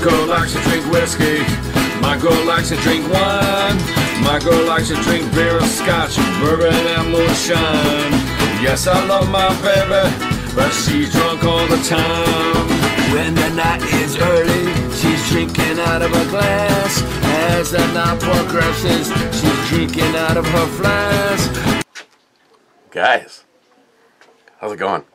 girl likes to drink whiskey. My girl likes to drink wine. My girl likes to drink beer and scotch, bourbon and moonshine. Yes, I love my baby, but she's drunk all the time. When the night is early, she's drinking out of a glass. As the night progresses, she's drinking out of her flask. Guys, how's it going?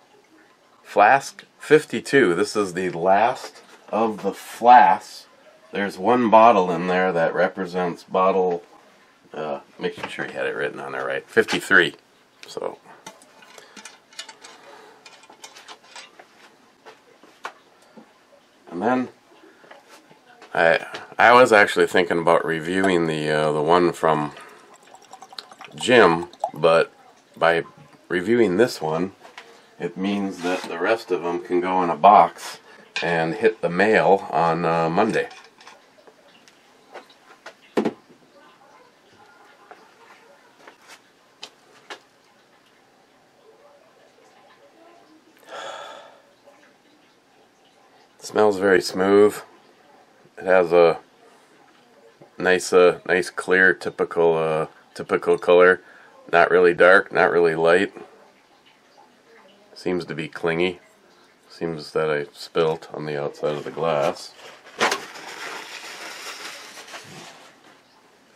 Flask 52. This is the last of the Flasks. There's one bottle in there that represents bottle, making sure you had it written on there right, 53. So, and then I was actually thinking about reviewing the one from Jim, but by reviewing this one, it means that the rest of them can go in a box and hit the mail on Monday. It smells very smooth. It has a nice clear, typical color. Not really dark, not really light. Seems to be clingy. Seems that I spilt on the outside of the glass.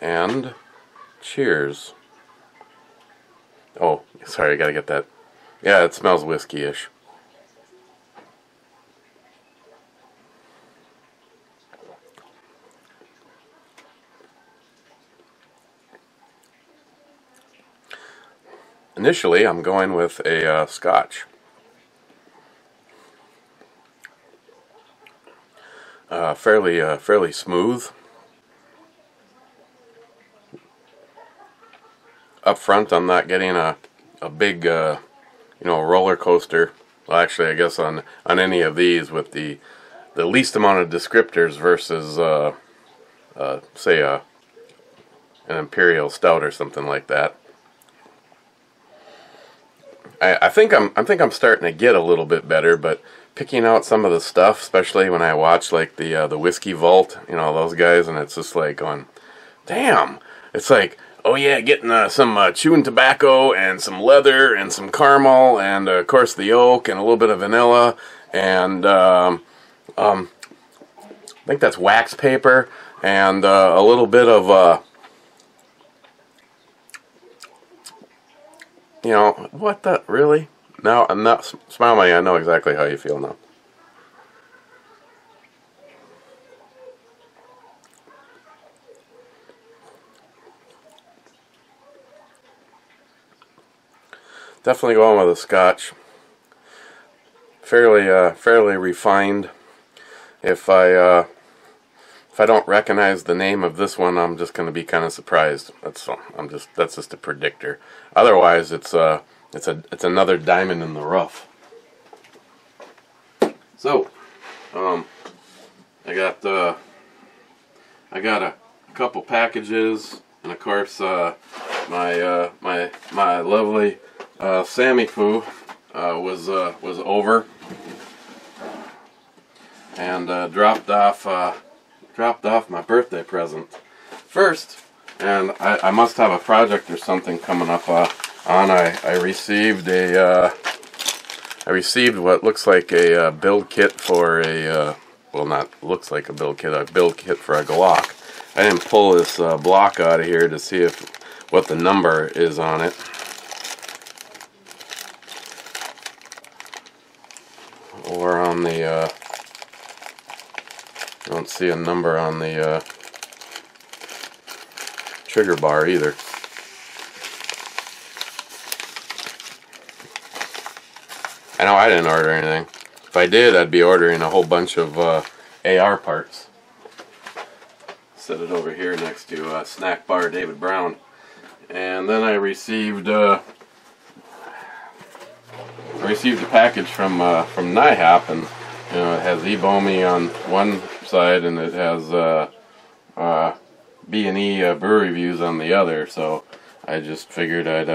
And cheers. Oh, sorry, I gotta get that. Yeah, it smells whiskey-ish. Initially, I'm going with a Scotch. Fairly smooth. Up front, I'm not getting a big, roller coaster. Well, actually, I guess on any of these with the least amount of descriptors versus, say, an Imperial Stout or something like that. I think I'm starting to get a little bit better, but picking out some of the stuff, especially when I watch like the Whiskey Vault, those guys, and it's just like going, damn! It's like, oh yeah, getting some chewing tobacco and some leather and some caramel and of course the oak and a little bit of vanilla and I think that's wax paper and a little bit of what the, really? No, I'm not, smile money, I know exactly how you feel now. Definitely going with a Scotch. Fairly refined. If I don't recognize the name of this one, I'm just going to be kind of surprised. That's just a predictor. Otherwise, it's another diamond in the rough. So, I got a couple packages, and of course, my lovely Sammy Foo was over and dropped off my birthday present first, and I must have a project or something coming up on. I received what looks like a build kit for a well, not looks like a build kit for a Glock. I didn't pull this block out of here to see what the number is on it. Or on the I don't see a number on the trigger bar either. I know I didn't order anything. If I did, I'd be ordering a whole bunch of AR parts. Set it over here next to Snack Bar David Brown. And then I received a package from NIHAP, and it has eBomi on one side, and it has B&E Brew Reviews on the other. So I just figured I'd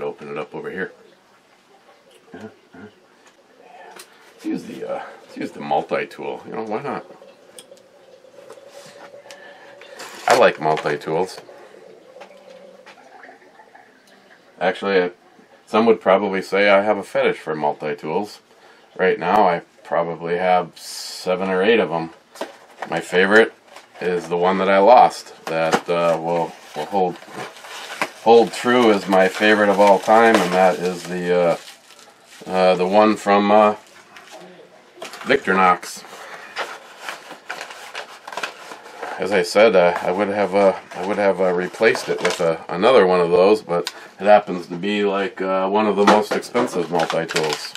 open it up over here. Use the Let's use the multi-tool. You know, why not? I like multi-tools. Actually, some would probably say I have a fetish for multi-tools. Right now, I probably have 7 or 8 of them. My favorite is the one that I lost. That will hold true as my favorite of all time, and that is the one from Victorinox. As I said, I would have replaced it with another one of those, but it happens to be like one of the most expensive multi-tools.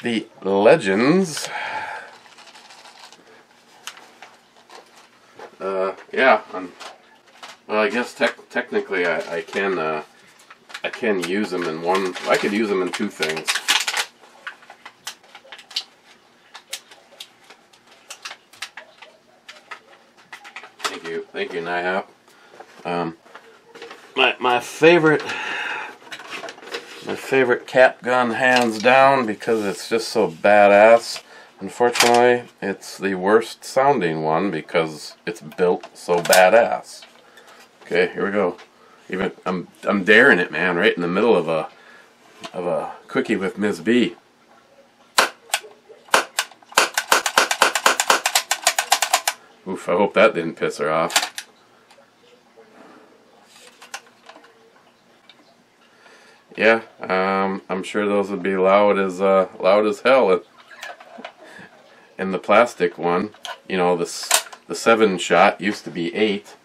The Legends. Yeah. Well, I guess technically I can use them in one. I could use them in 2 things. Thank you, NIHAP. My favorite cap gun, hands down, because it's just so badass. Unfortunately, it's the worst sounding one because it's built so badass. Okay, here we go. Even I'm daring it, man, right in the middle of a quickie with Ms. B. Oof, I hope that didn't piss her off. Yeah, I'm sure those would be loud as hell. In the plastic one, you know, the 7-shot used to be 8.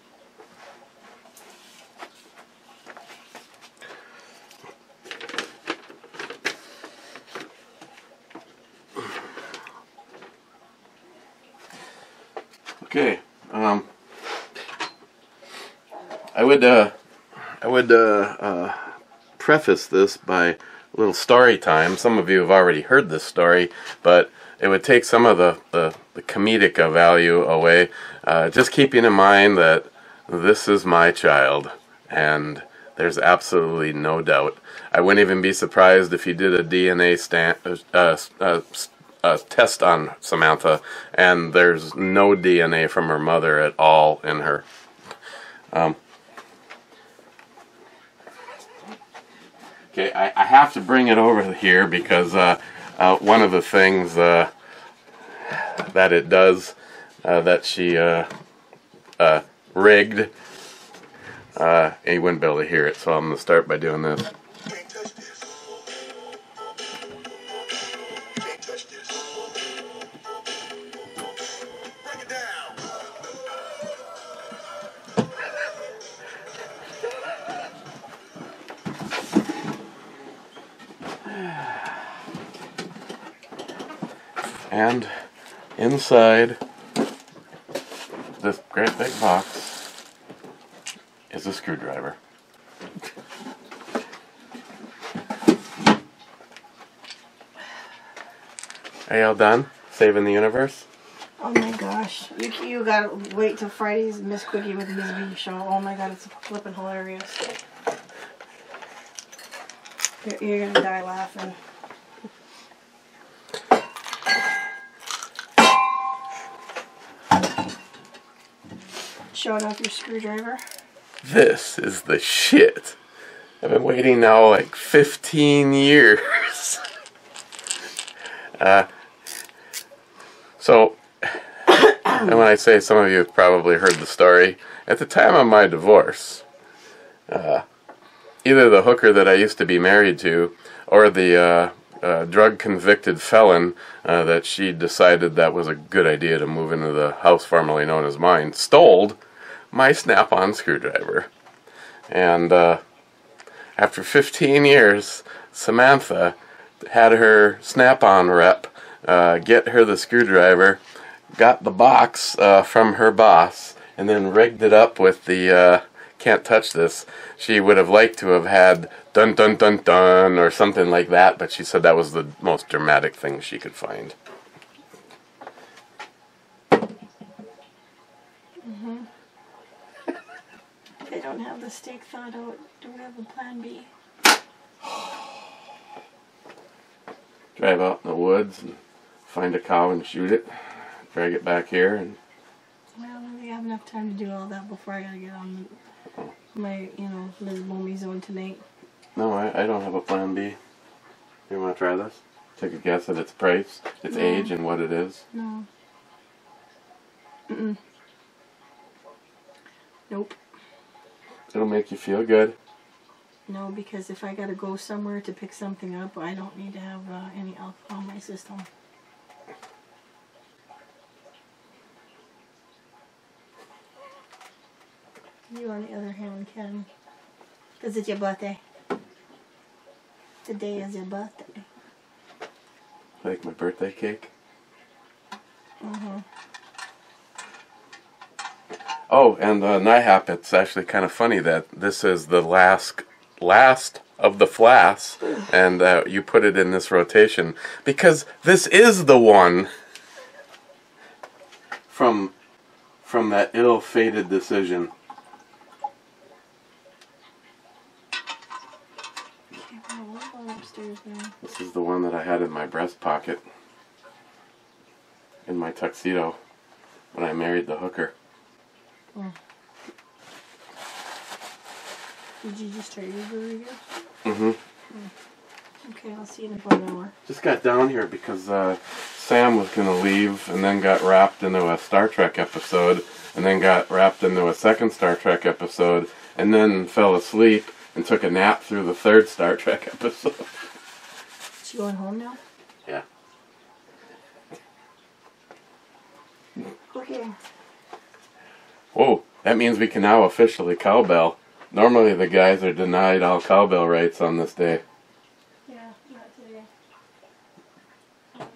Okay, I would preface this by a little story time. Some of you have already heard this story, but it would take some of the comedic value away. Just keeping in mind that this is my child, and there's absolutely no doubt. I wouldn't even be surprised if he did a DNA test on Samantha, and there's no DNA from her mother at all in her. Okay, I have to bring it over here because one of the things that it does that she rigged, and you wouldn't be able to hear it, so I'm going to start by doing this. And inside this great big box is a screwdriver. Are y'all done saving the universe? Oh my gosh. You gotta wait till Friday's Miss Quickie with Ms. B show. Oh my god, it's flipping hilarious. You're gonna die laughing. Showing off your screwdriver. This is the shit. I've been waiting now like 15 years. So, and when I say some of you have probably heard the story, at the time of my divorce, either the hooker that I used to be married to or the drug-convicted felon that she decided that was a good idea to move into the house formerly known as mine, stole my snap-on screwdriver. And after 15 years, Samantha had her snap-on rep get her the screwdriver, got the box from her boss, and then rigged it up with the can't touch this. She would have liked to have had dun dun dun dun or something like that, but she said that was the most dramatic thing she could find. Mm-hmm. They don't have the steak thawed out. Do we have a plan B? drive out in the woods and find a cow and shoot it, drag it back here, and Well, I don't have enough time to do all that before I gotta get on my, Ms. Boomy zone tonight. no, I don't have a plan B. You want to try this? Take a guess at its price, its age, and what it is. No. Mm-mm. Nope. It'll make you feel good. No, because if I gotta go somewhere to pick something up, I don't need to have any alcohol in my system. You, on the other hand, can. Because it's your birthday. Today is your birthday. Like my birthday cake. Mm-hmm. Oh, and NIHAP, it's actually kind of funny that this is the last of the Flask, and you put it in this rotation, because this is the one from that ill-fated decision. Okay, well, we're going upstairs now. This is the one that I had in my breast pocket in my tuxedo when I married the hooker. Oh. Did you just start your brew review? Mm-hmm. Okay, I'll see you in about an hour. Just got down here because Sam was going to leave and then got wrapped into a Star Trek episode and then got wrapped into a second Star Trek episode and then fell asleep and took a nap through the third Star Trek episode. Is she going home now? Yeah. Okay. Whoa, that means we can now officially cowbell. Normally the guys are denied all cowbell rights on this day. Yeah, not today. Oh,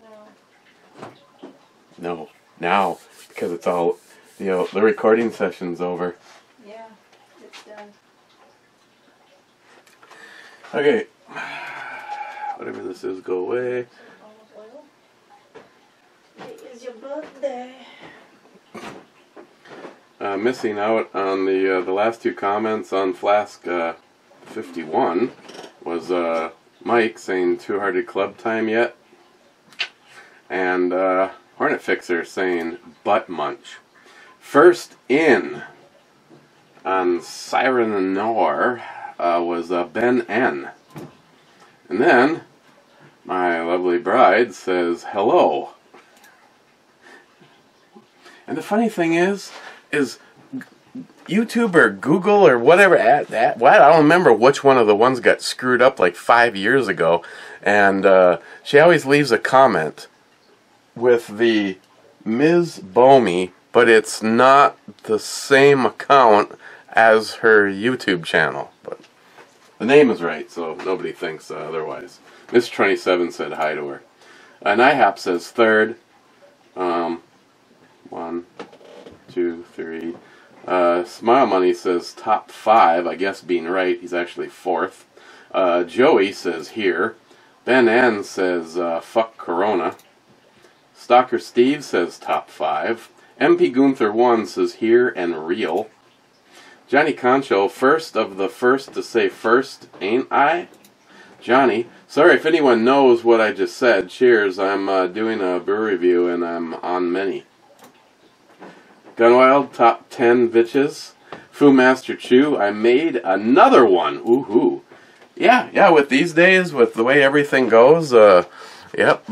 no. No, now, because it's all, the recording session's over. Yeah, it's done. Okay, whatever this is, go away. Olive oil. It is your birthday. Missing out on the last two comments on Flask 51 was Mike saying Two-Hearted Club time yet, and Hornet Fixer saying butt munch. First in on Siren Noir was Ben N. And then my lovely bride says hello. And the funny thing is YouTube or Google or whatever I don't remember which one of the ones got screwed up like 5 years ago, and she always leaves a comment with the Ms. Bomey, but it's not the same account as her YouTube channel. But the name is right, so nobody thinks otherwise. Miss 27 said hi to her. NIHAP says third. 1, 2, 3. Smile Money says top 5, I guess being right, he's actually fourth. Joey says here. Ben N says fuck Corona. Stalker Steve says top 5. MP Gunther 1 says here and real. Johnny Concho, first of the first to say first, ain't I? Johnny, sorry if anyone knows what I just said. Cheers, I'm doing a brew review and I'm on many. Gunwild, top 10 bitches. Fu Master Chew, I made another one. Ooh-hoo. Yeah, with these days, with the way everything goes, yep,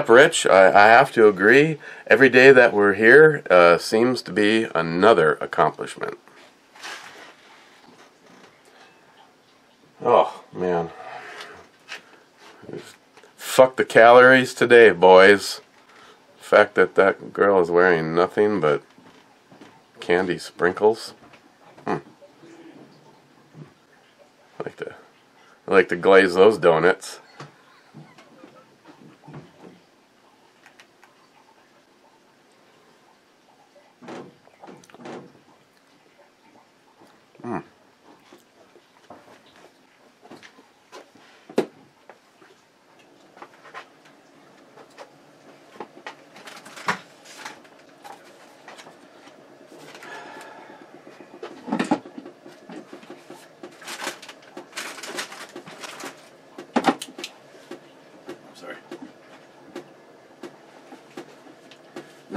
Rich, I have to agree. Every day that we're here seems to be another accomplishment. Oh, man. Fuck the calories today, boys. The fact that that girl is wearing nothing but candy sprinkles. I like to glaze those donuts.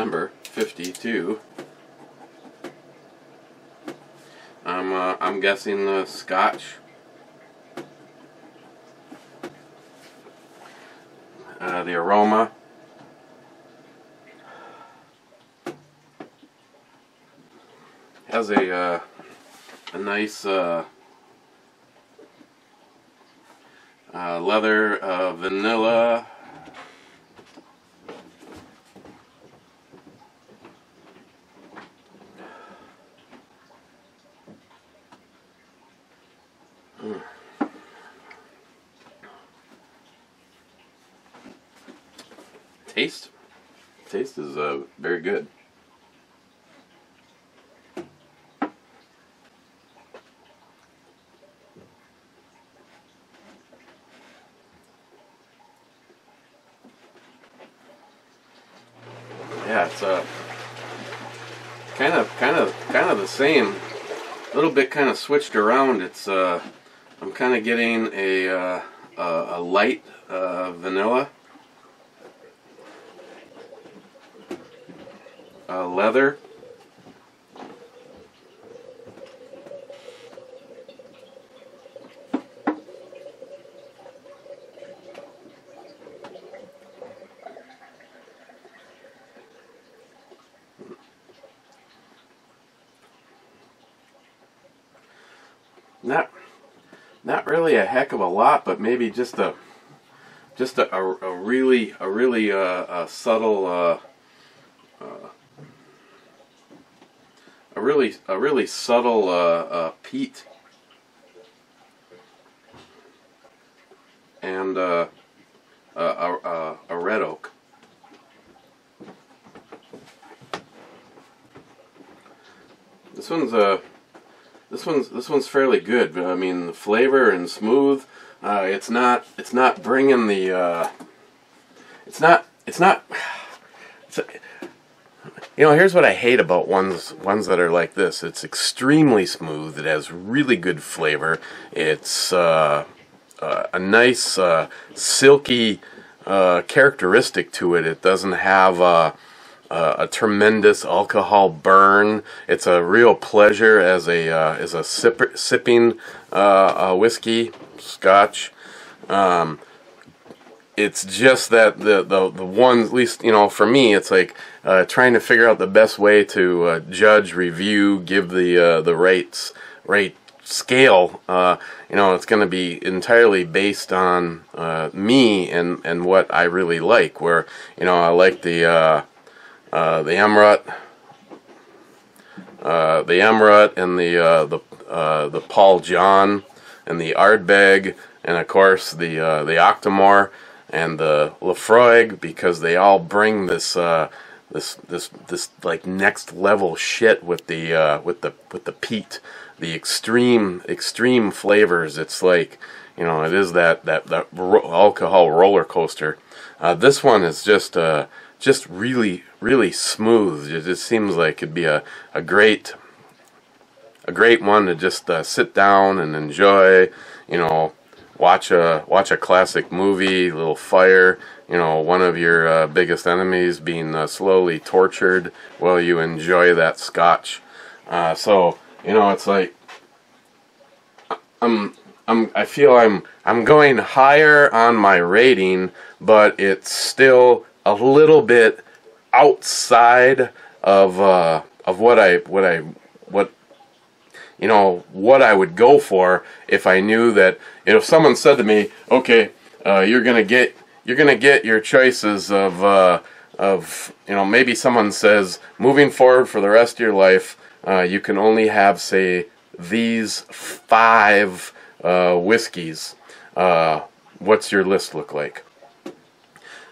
number 52. I'm guessing the Scotch. The aroma has a nice leather vanilla. Taste is very good. Yeah, it's kind of the same. A little bit kind of switched around. It's I'm kind of getting a light vanilla, leather, not really a heck of a lot, but maybe just a really subtle a really subtle peat and a red oak. This one's fairly good. I mean, the flavor and smooth. It's not bringing the. It's not. You know, here's what I hate about ones that are like this. It's extremely smooth. It has really good flavor. It's a nice silky characteristic to it. It doesn't have a tremendous alcohol burn. It's a real pleasure as a sipping whiskey, Scotch. It's just that the one, at least, you know, for me, it's like trying to figure out the best way to judge, review, give the right scale. You know, it's going to be entirely based on me and what I really like. Where, you know, I like the Emerald, and the Paul John and the Ardbeg, and of course the Octomore and the Lafroig, because they all bring this like next level shit with the peat, the extreme flavors. It's like, you know, it is that alcohol roller coaster. This one is just really smooth. It just seems like it'd be a great one to just sit down and enjoy. You know, watch a classic movie, a little fire. You know, one of your biggest enemies being slowly tortured while you enjoy that Scotch. So, you know, it's like I feel I'm going higher on my rating, but it's still a little bit outside of what I would go for if I knew that, if someone said to me, okay, you're gonna get your choices of you know, maybe someone says, moving forward for the rest of your life, you can only have, say, these 5 whiskeys. What's your list look like?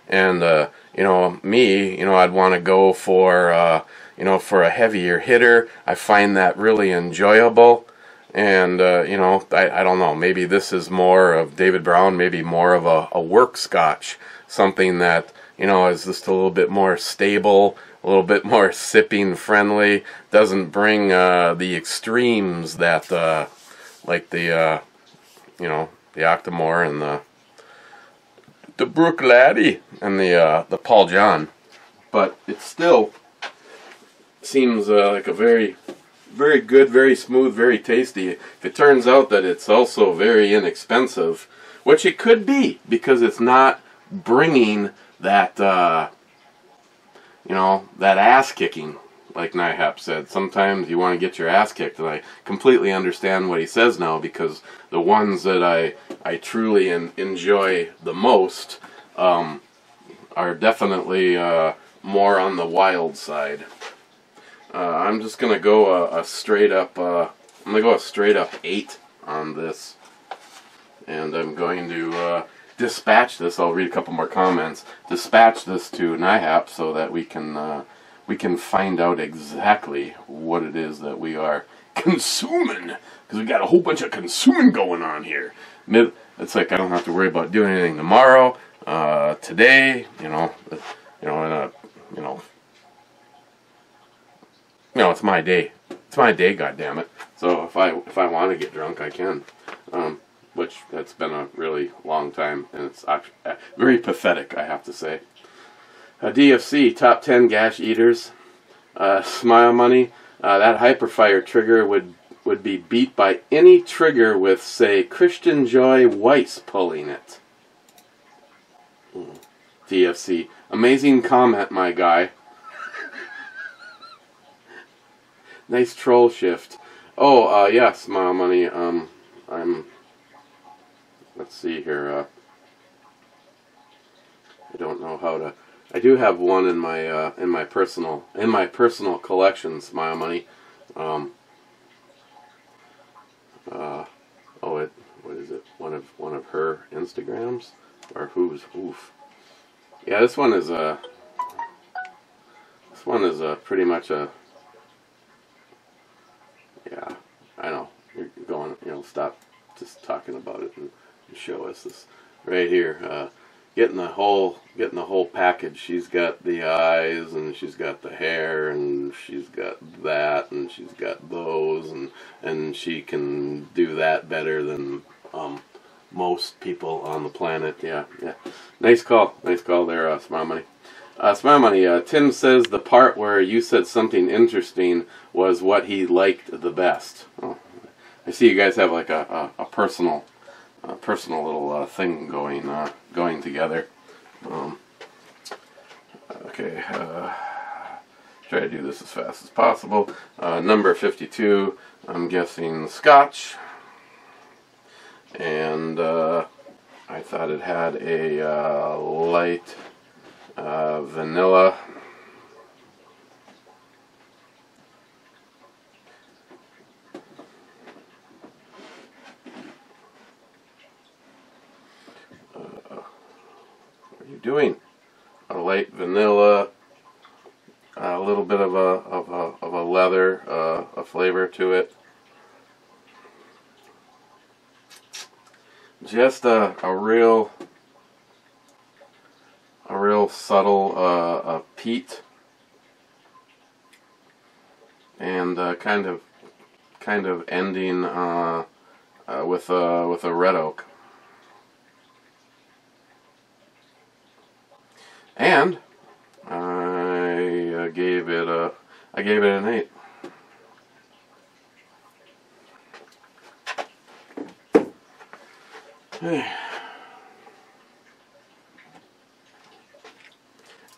And you know, me, you know, I'd want to go for you know, for a heavier hitter. I find that really enjoyable. And you know, I don't know, maybe this is more of David Brown, maybe more of a work Scotch, something that, you know, is just a little bit more stable, a little bit more sipping friendly, doesn't bring the extremes that like the you know, the Octomore and the Brook Laddie and the Paul John. But it's still seems like a very, very good, very smooth, very tasty. If it turns out that it's also very inexpensive, which it could be, because it's not bringing that, you know, that ass kicking, like Nihap said. Sometimes you want to get your ass kicked, and I completely understand what he says now, because the ones that I truly enjoy the most are definitely more on the wild side. I'm just gonna go a straight up. I'm gonna go a straight up 8 on this, and I'm going to dispatch this. I'll read a couple more comments. Dispatch this to Nihap so that we can find out exactly what it is that we are consuming, because we got a whole bunch of consuming going on here. It's like I don't have to worry about doing anything tomorrow. Today, it's my day. It's my day, goddammit. So if I want to get drunk, I can. Which that's been a really long time, and it's actually very pathetic, I have to say. DFC top 10 gash eaters. Smile money. That Hyperfire trigger would be beat by any trigger with, say, Christian Joy Weiss pulling it. DFC. Amazing comment, my guy. Nice troll shift. Oh, yes, Smile money. Let's see here. I don't know how to. I do have one in my personal collection. Smile money. What is it? One of her Instagrams, or whose? Oof. Yeah, this one is pretty much a. Yeah, I know. You're going. Stop just talking about it and show us this right here. Getting the whole package. She's got the eyes, and she's got the hair, and she's got that, and she's got those, and she can do that better than most people on the planet. Yeah. Nice call there, Smile Money. Smile Money. Tim says the part where you said something interesting was what he liked the best. Oh, I see you guys have like a personal little thing going together. Okay, try to do this as fast as possible. Number 52, I'm guessing Scotch, and I thought it had a light vanilla. Doing a light vanilla, a little bit of a leather, a flavor to it. Just a real subtle peat, and kind of ending with a red oak. And I gave it an 8.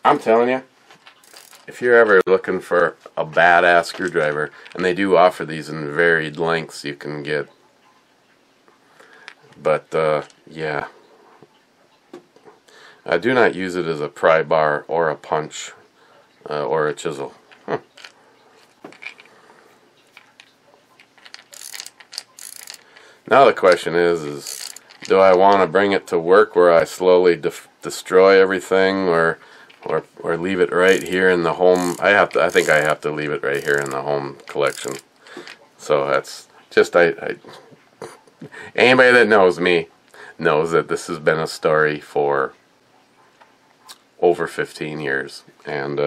I'm telling you, if you're ever looking for a badass screwdriver, and they do offer these in varied lengths you can get, but yeah. I do not use it as a pry bar or a punch or a chisel. Now the question is do I want to bring it to work where I slowly destroy everything, or leave it right here in the home? I think I have to leave it right here in the home collection. So that's just anybody that knows me knows that this has been a story for over 15 years, and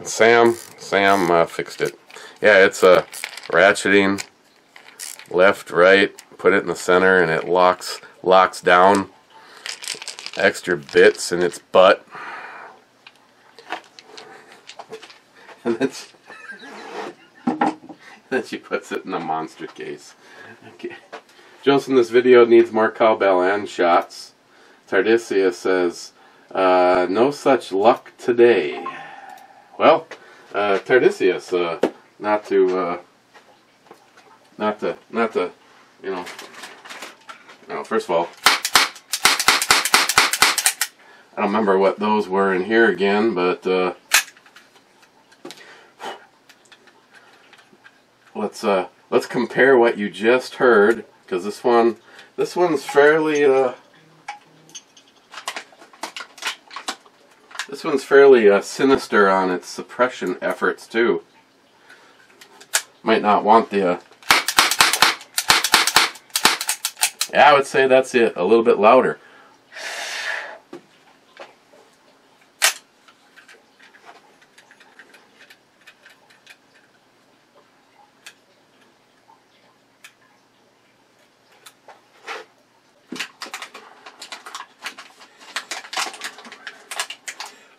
Sam fixed it. Yeah, it's ratcheting left, right, put it in the center, and it locks down. Extra bits in its butt. then she puts it in a monster case. Okay. Joseph, this video needs more cowbell and shots. Tardisia says, no such luck today. Well, Tardisius, not to, you know, first of all, I don't remember what those were in here again, but let's compare what you just heard, because this one's fairly sinister on its suppression efforts too. Might not want the yeah, I would say that's it, a little bit louder.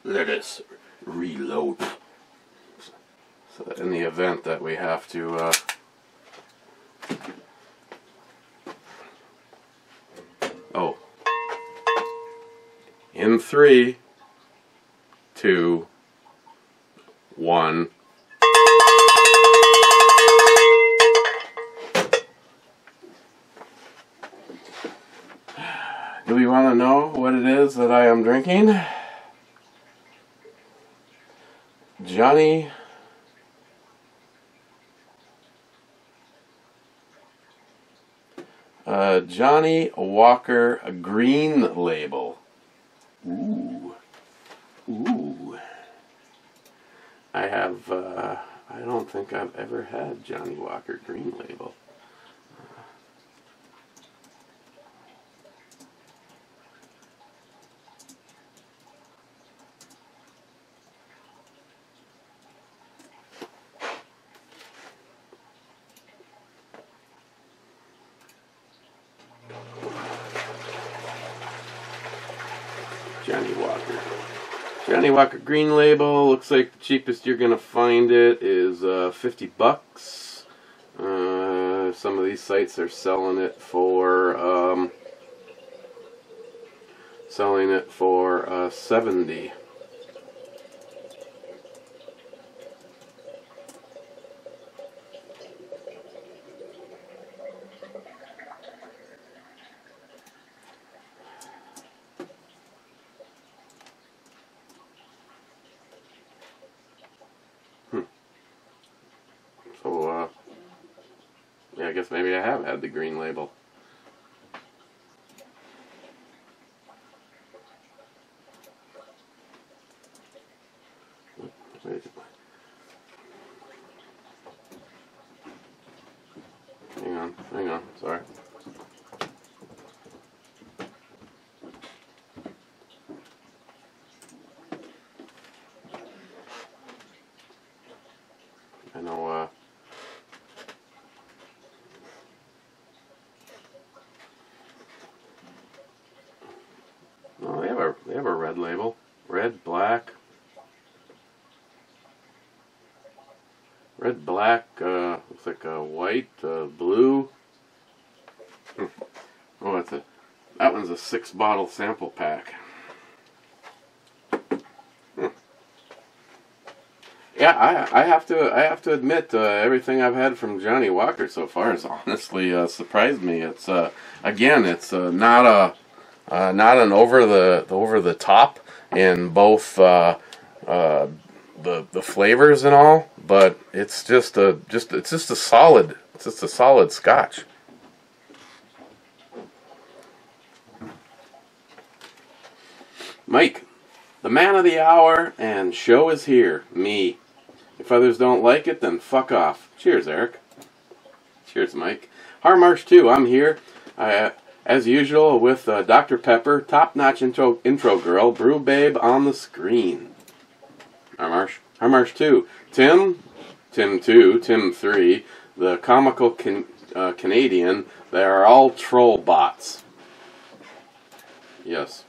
Let us reload. So in the event that we have to in 3, 2, 1. Do we want to know what it is that I am drinking? Johnnie Johnnie Walker Green Label. Ooh. Ooh. I don't think I've ever had Johnnie Walker Green Label. Johnnie Walker. Johnnie Walker Green Label. Looks like the cheapest you're gonna find it is $50. Some of these sites are selling it for $70. So, yeah, I guess maybe I have had the Green Label. Hang on, sorry. I know, no, they have a red label. Red, black. Red, black, looks like a white, blue. Oh, that one's a 6-bottle sample pack. Yeah, I have to admit, everything I've had from Johnnie Walker so far has honestly surprised me. It's again, it's not an over the top in both the flavors and all, but it's just a solid Scotch. Mike, the man of the hour and show is here. Me. If others don't like it, then fuck off. Cheers, Eric. Cheers, Mike. Harmarsh too. I'm here, as usual, with Dr. Pepper, top-notch intro girl, Brew Babe on the screen. Harmarsh 2. Tim 2, Tim 3, the comical Canadian. They are all troll bots. Yes.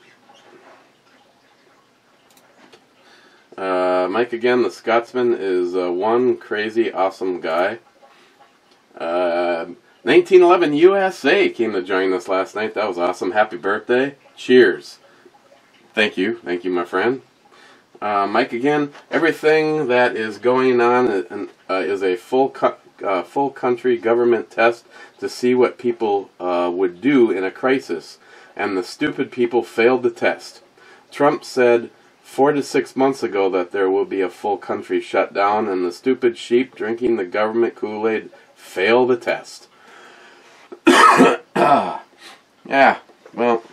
Mike again, the Scotsman, is one crazy awesome guy. 1911 USA came to join us last night. That was awesome. Happy birthday. Cheers. Thank you, my friend. Mike again, everything that is going on is a full country government test to see what people would do in a crisis, and the stupid people failed the test. Trump said 4 to 6 months ago that there will be a full country shutdown, and the stupid sheep drinking the government Kool-Aid fail the test. Yeah, well,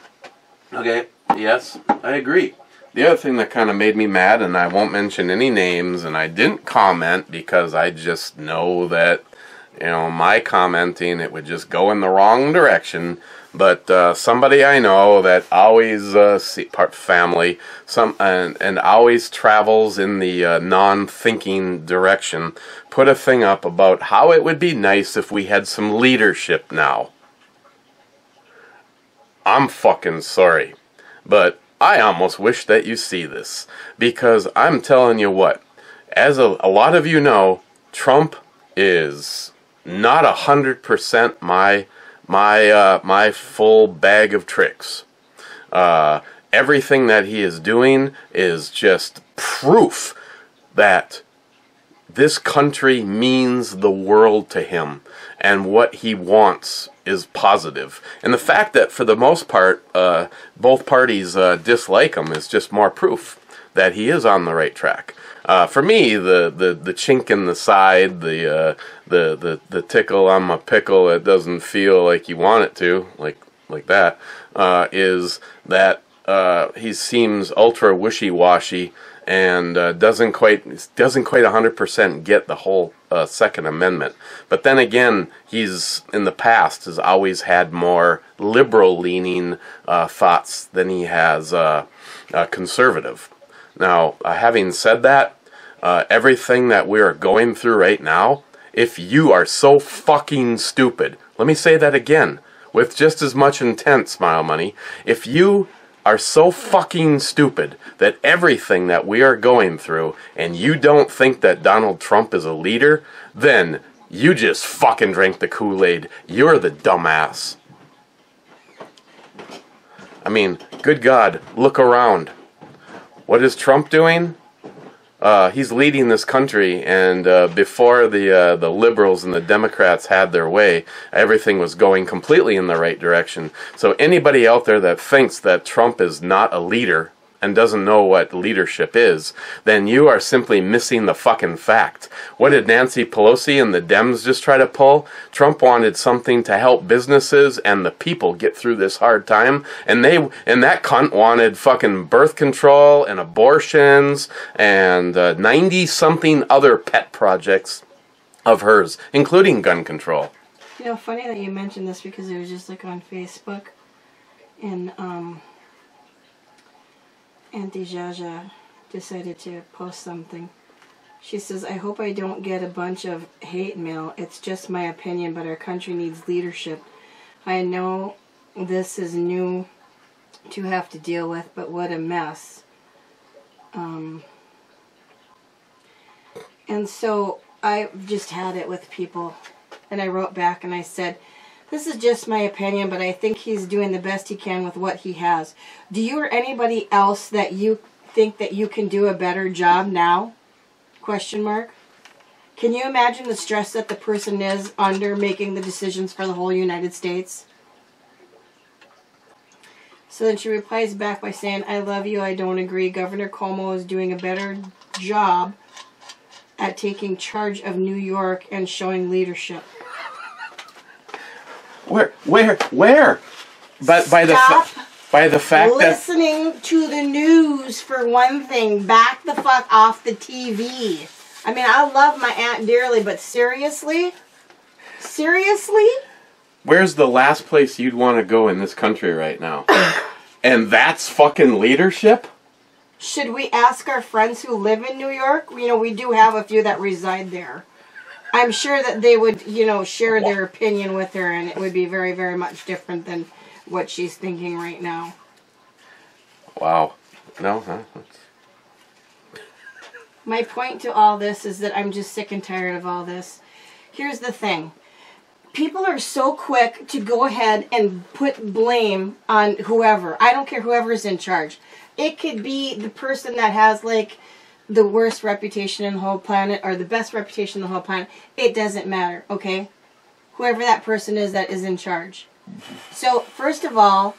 okay, yes, I agree. The other thing that kind of made me mad, and I won't mention any names, and I didn't comment because I just know that, my commenting, it would just go in the wrong direction. But somebody I know that always, family, and always travels in the non-thinking direction, put a thing up about how it would be nice if we had some leadership now. I'm fucking sorry, but I almost wish that you see this, because I'm telling you what, as a lot of you know, Trump is not 100% my full bag of tricks. Everything that he is doing is just proof that this country means the world to him, and what he wants is positive. And the fact that for the most part both parties dislike him is just more proof that he is on the right track. For me, the chink in the side, the tickle on my pickle, it doesn't feel like you want it to, like that, is that he seems ultra wishy-washy and doesn't quite 100% get the whole Second Amendment. But then again, he's in the past has always had more liberal-leaning thoughts than he has conservative. Now, having said that, everything that we are going through right now, if you are so fucking stupid, let me say that again, with just as much intent, Smile Money, if you are so fucking stupid that everything that we are going through, and you don't think that Donald Trump is a leader, then you just fucking drank the Kool-Aid. You're the dumbass. I mean, good God, look around. What is Trump doing? He's leading this country, and before the liberals and the Democrats had their way, everything was going completely in the right direction. So anybody out there that thinks that Trump is not a leader and doesn't know what leadership is, then you are simply missing the fucking fact. What did Nancy Pelosi and the Dems just try to pull? Trump wanted something to help businesses and the people get through this hard time, and that cunt wanted fucking birth control and abortions and 90-something other pet projects of hers, including gun control. Funny that you mentioned this, because it was just like on Facebook, and Auntie Jaja decided to post something. She says, I hope I don't get a bunch of hate mail. It's just my opinion, but our country needs leadership. I know this is new to have to deal with, but what a mess. And so I just had it with people, and I wrote back and I said, this is just my opinion, but I think he's doing the best he can with what he has. Do you or anybody else that you think that you can do a better job now? Question mark. Can you imagine the stress that the person is under making the decisions for the whole United States? So then she replies back by saying, I love you, I don't agree. Governor Cuomo is doing a better job at taking charge of New York and showing leadership. Where? But by the fact that listening to the news, for one thing. Back the fuck off the TV. I mean, I love my aunt dearly, but seriously? Seriously? Where's the last place you'd want to go in this country right now? And that's fucking leadership? Should we ask our friends who live in New York? We do have a few that reside there. I'm sure that they would, share their opinion with her, and it would be very, very much different than what she's thinking right now. Wow. No, huh? My point to all this is that I'm just sick and tired of all this. Here's the thing. People are so quick to go ahead and put blame on whoever. I don't care whoever's in charge. It could be the person that has like the worst reputation in the whole planet or the best reputation in the whole planet. It doesn't matter, okay? Whoever that person is that is in charge. So, first of all,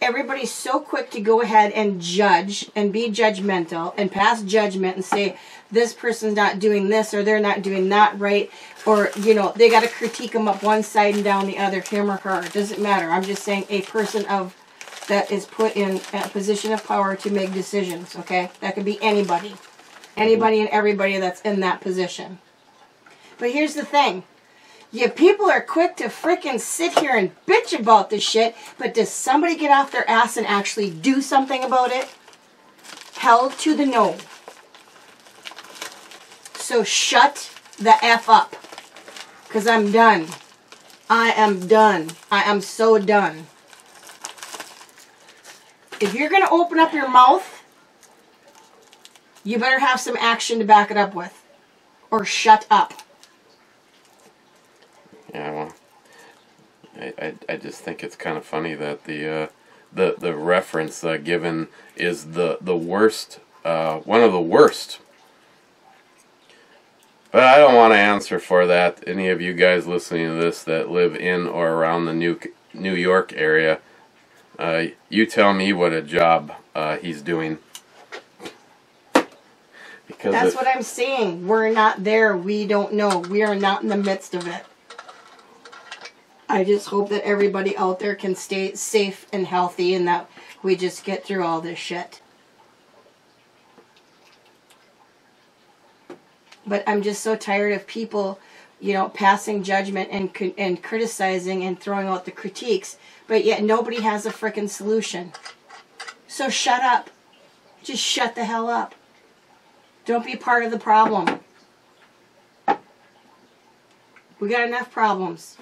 everybody's so quick to go ahead and judge and be judgmental and pass judgment and say this person's not doing this or they're not doing that right, or you know they got to critique them up one side and down the other, him or her. It doesn't matter. I'm just saying a person of that is put in a position of power to make decisions. Okay, that could be anybody, and everybody that's in that position. But here's the thing. Yeah, people are quick to frickin' sit here and bitch about this shit, but does somebody get off their ass and actually do something about it? Hell to the no. So shut the F up. Because I'm done. I am done. I am so done. If you're going to open up your mouth, you better have some action to back it up with. Or shut up. Yeah, well, I just think it's kind of funny that the reference given is the worst, one of the worst. But I don't want to answer for that. Any of you guys listening to this that live in or around the New York area, you tell me what a job he's doing. Because that's what I'm saying. We're not there. We don't know. We are not in the midst of it. I just hope that everybody out there can stay safe and healthy and that we just get through all this shit. But I'm just so tired of people, you know, passing judgment and criticizing and throwing out the critiques, but yet nobody has a frickin' solution. So shut up. Just shut the hell up. Don't be part of the problem. We got enough problems.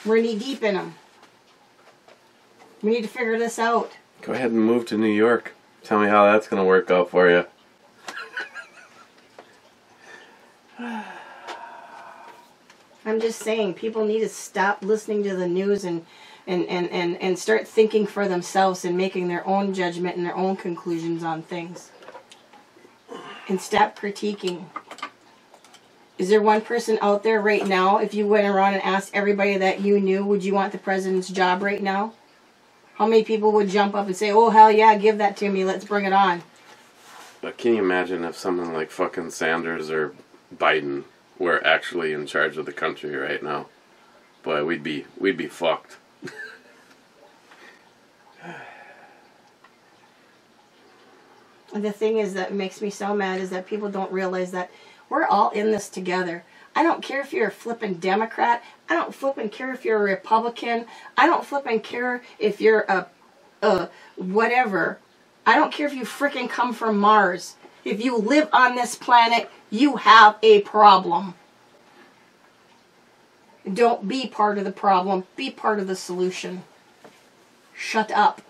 We're knee deep in them. We need to figure this out. Go ahead and move to New York. Tell me how that's going to work out for you. I'm just saying, people need to stop listening to the news and start thinking for themselves and making their own judgment and their own conclusions on things. And stop critiquing. Is there one person out there right now, if you went around and asked everybody that you knew, would you want the president's job right now? How many people would jump up and say, oh, hell yeah, give that to me, let's bring it on? But can you imagine if someone like fucking Sanders or Biden were actually in charge of the country right now? Boy, we'd be fucked. And the thing is that makes me so mad is that people don't realize that we're all in this together. I don't care if you're a flippin' Democrat. I don't flippin' care if you're a Republican. I don't flippin' care if you're a whatever. I don't care if you frickin' come from Mars. If you live on this planet, you have a problem. Don't be part of the problem. Be part of the solution. Shut up.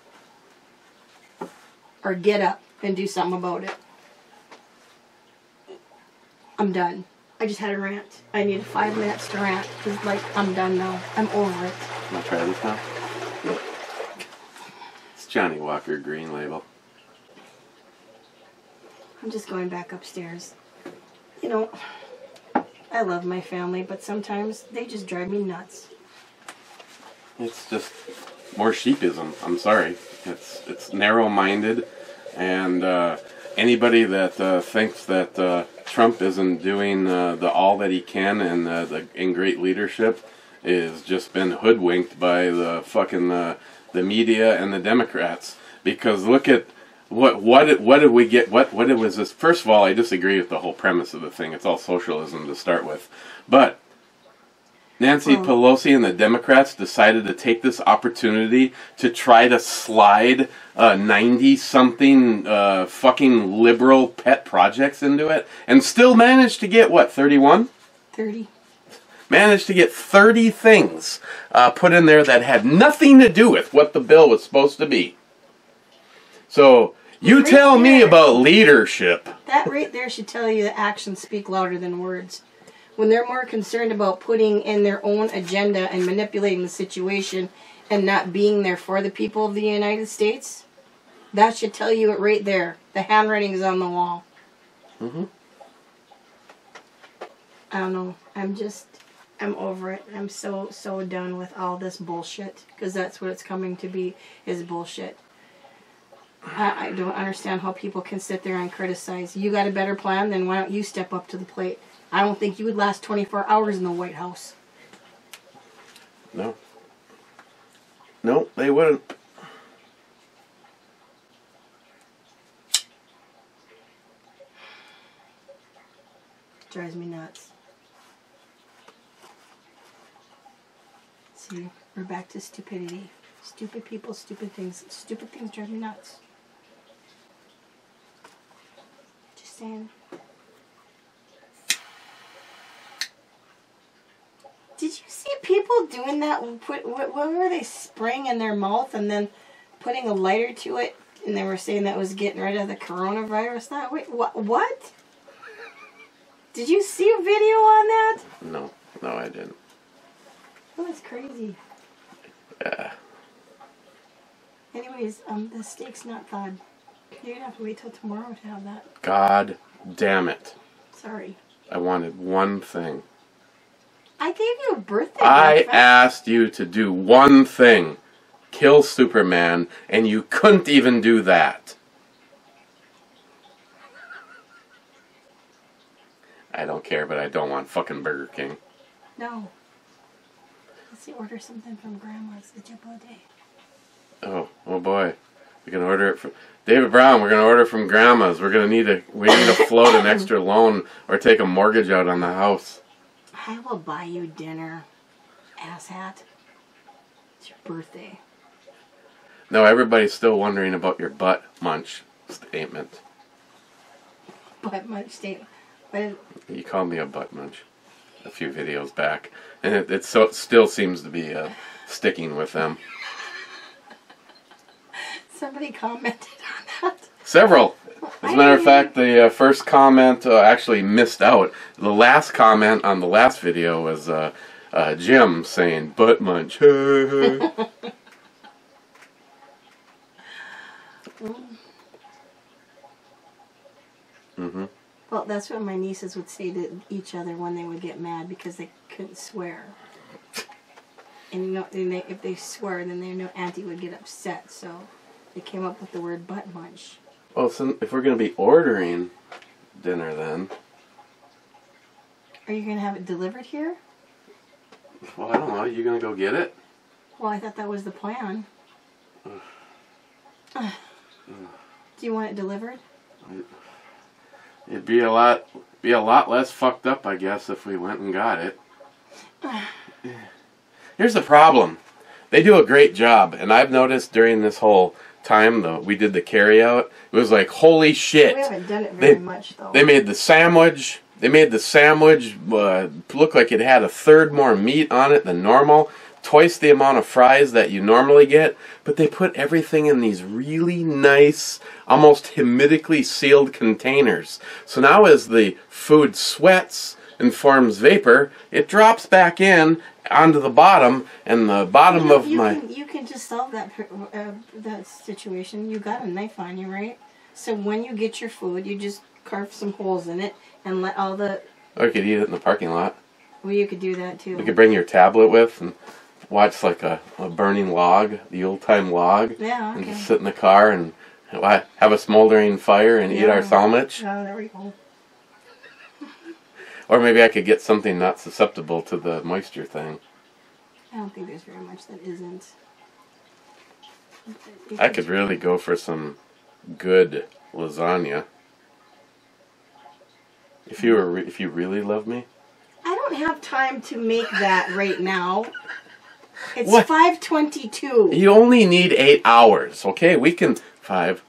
Or get up and do something about it. I'm done. I just had a rant. I needed 5 minutes to rant. Because, like, I'm done now. I'm over it. Want to try this now? Yeah. It's Johnnie Walker Green Label. I'm just going back upstairs. You know, I love my family, but sometimes they just drive me nuts. It's just more sheepism. I'm sorry. It's narrow-minded, and anybody that thinks that Trump isn't doing the all that he can and in great leadership is just been hoodwinked by the fucking the media and the Democrats. Because look at what did we get? What it was this? First of all, I disagree with the whole premise of the thing. It's all socialism to start with, but Nancy Pelosi and the Democrats decided to take this opportunity to try to slide 90-something fucking liberal pet projects into it, and still managed to get, what, 31? 30. Managed to get 30 things put in there that had nothing to do with what the bill was supposed to be. So, You Right tell me there. about leadership. That right there should tell you that actions speak louder than words. When they're more concerned about putting in their own agenda and manipulating the situation and not being there for the people of the United States, that should tell you it right there. The handwriting is on the wall. Mm-hmm. I don't know. I'm over it. I'm so done with all this bullshit. Because that's what it's coming to be, is bullshit. I don't understand how people can sit there and criticize. You got a better plan, then why don't you step up to the plate? I don't think you would last 24 hours in the White House. No. No, they wouldn't. Drives me nuts. See, we're back to stupidity. Stupid people, stupid things. Stupid things drive me nuts. Just saying. Did you see people doing that? What were they spraying in their mouth and then putting a lighter to it? And they were saying that was getting rid of the coronavirus. Wait, what? Did you see a video on that? No, I didn't. Oh, that's crazy. Yeah. Anyways, the steak's not thawed. You're gonna have to wait till tomorrow to have that. God damn it. Sorry. I wanted one thing. I gave you a birthday I breakfast. asked you to do one thing. Kill Superman, and you couldn't even do that. I don't care, but I don't want fucking Burger King. No. Let's see, order something from Grandma's. The Chipotle. Oh boy. We can order it from David Brown. We're gonna order from Grandma's. We need to float an extra loan or take a mortgage out on the house. I will buy you dinner, asshat. It's your birthday. No, everybody's still wondering about your butt munch statement. Butt munch statement. But You called me a butt munch a few videos back, and it still seems to be sticking with them. somebody commented on that. Several. As a matter of fact, the first comment actually missed out. The last comment on the last video was Jim saying, butt munch. Mm-hmm. Well, that's what my nieces would say to each other when they would get mad because they couldn't swear. And if they swear, then they know Auntie would get upset. So they came up with the word butt munch. Well, so if we're going to be ordering dinner then... Are you going to have it delivered here? Well, I don't know. Are you going to go get it? Well, I thought that was the plan. Do you want it delivered? It'd be a lot less fucked up, I guess, if we went and got it. Here's the problem. They do a great job, and I've noticed during this whole time we did the carryout, it was like, holy shit. We haven't done it very much, though. They made the sandwich. They made the sandwich look like it had a third more meat on it than normal. Twice the amount of fries that you normally get. But they put everything in these really nice, almost hermetically sealed containers. So now as the food sweats and forms vapor, it drops back in onto the bottom, and the bottom You can just solve that situation. You got a knife on you, right? So when you get your food, you just carve some holes in it and let all the... Or you could eat it in the parking lot. Well, you could do that too. You could bring your tablet with and watch like a burning log, the old-time log. Yeah, okay. And just sit in the car and have a smoldering fire and eat our sandwich. Oh, there we go. Or maybe I could get something not susceptible to the moisture thing. I don't think there's very much that isn't. I could really go for some good lasagna. If you really love me. I don't have time to make that right now. It's What? 5:22. You only need 8 hours, okay? We can... 5.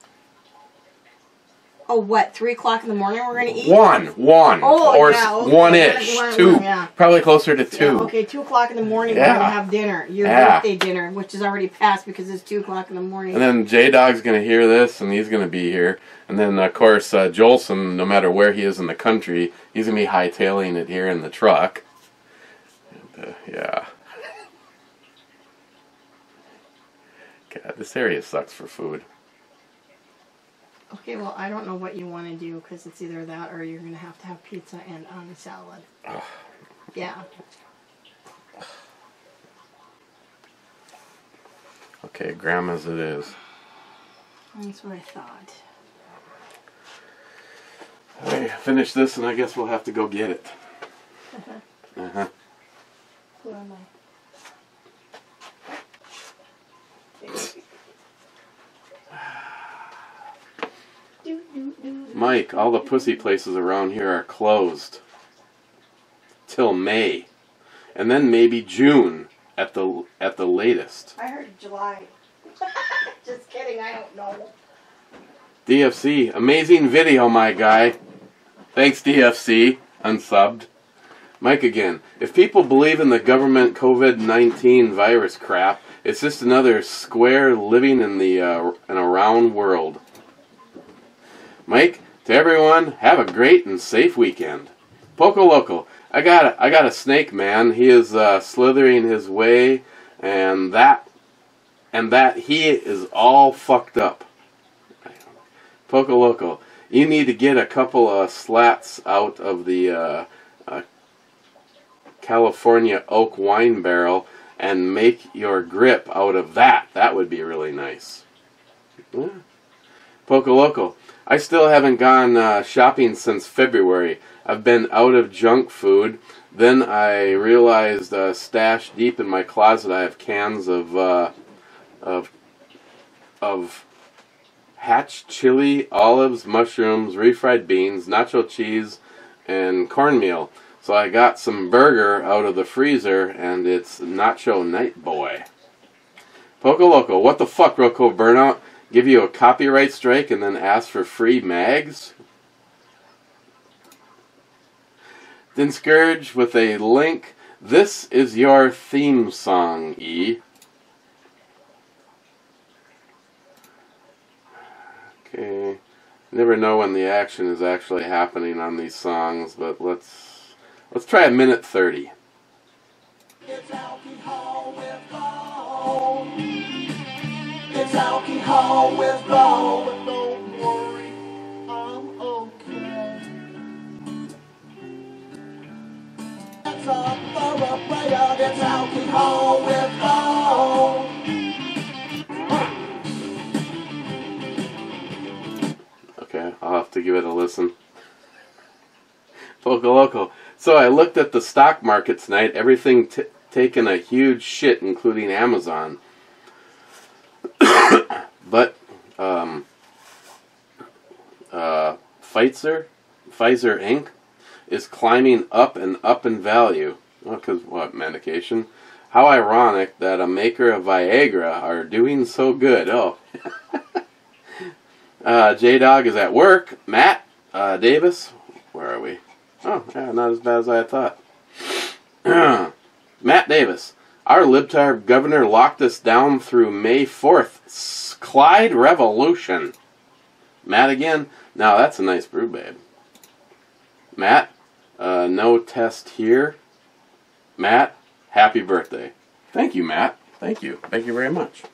Oh, what? 3 o'clock in the morning we're going to eat? One. Oh, or yeah, okay. one-ish. Two. Yeah. Probably closer to 2. Yeah, okay, 2 o'clock in the morning we're going to have dinner. Your birthday dinner, which is already passed because it's 2 o'clock in the morning. And then J-Dog's going to hear this, and he's going to be here. And then, of course, Jolson, no matter where he is in the country, he's going to be hightailing it here in the truck. And, yeah. God, this area sucks for food. Okay, well, I don't know what you want to do because it's either that or you're going to have pizza and salad. Ugh. Yeah. Okay, Grandma's it is. That's what I thought. Okay, finish this and I guess we'll have to go get it. Uh-huh. Who am Mike, all the pussy places around here are closed. Till May. And then maybe June at the latest. I heard July. Just kidding, I don't know. DFC, amazing video, my guy. Thanks, DFC. Unsubbed. Mike again. If people believe in the government COVID-19 virus crap, it's just another square living in a round world. Mike, to everyone, have a great and safe weekend. Poco Loco, I got a snake, man. He is slithering his way, and that he is all fucked up. Poco Loco, you need to get a couple of slats out of the California oak wine barrel and make your grip out of that. That would be really nice. Yeah. Poco Loco, I still haven't gone shopping since February. I've been out of junk food. Then I realized stashed deep in my closet I have cans of hatch chili, olives, mushrooms, refried beans, nacho cheese, and cornmeal. So I got some burger out of the freezer, and it's Nacho Night Boy. Poco Loco, what the fuck, Rocco Burnout? Give you a copyright strike and then ask for free mags? Then Scourge with a link. This is your theme song, E. Okay. Never know when the action is actually happening on these songs, but let's try a minute 30. It's alcohol with gold. It's alcohol with gold. But don't worry, I'm okay. It's a thoroughbred. It's alcohol with gold. Okay, I'll have to give it a listen. Poco Loco. So I looked at the stock market tonight. Everything taking a huge shit, including Amazon. But Pfizer Inc. is climbing up and up in value. Well, because what, medication? How ironic that a maker of Viagra are doing so good. Oh. J-Dog is at work. Matt Davis, where are we? Oh, yeah, not as bad as I thought. Matt Davis, our libtard governor locked us down through May 4th. Clyde Revolution. Matt again. Now that's a nice brew, babe. Matt, no test here. Matt, happy birthday. Thank you, Matt. Thank you. Thank you very much.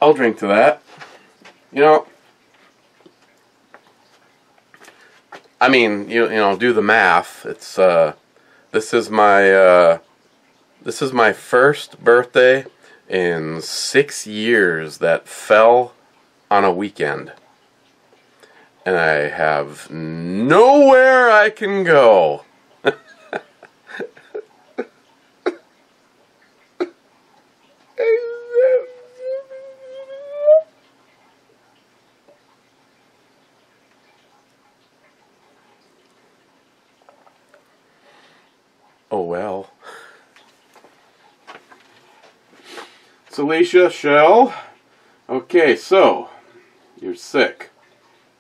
I'll drink to that. You know, I mean, you know, do the math. It's this is my first birthday in 6 years that fell on a weekend, and I have nowhere I can go. Oh well. Celicia, Shell. Okay, so you're sick.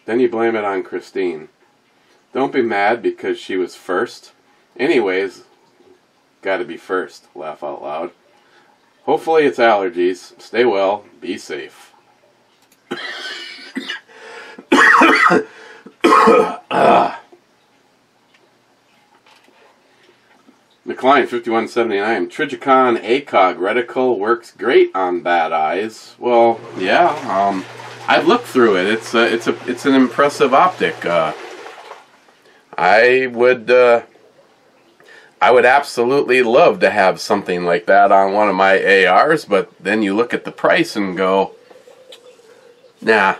Then you blame it on Christine. Don't be mad because she was first. Anyways, gotta be first. Laugh out loud. Hopefully it's allergies. Stay well. Be safe. McLean 5179. Trigicon ACOG reticle works great on bad eyes. Well, yeah. I've looked through it. It's an impressive optic. I would absolutely love to have something like that on one of my ARs, but then you look at the price and go, no.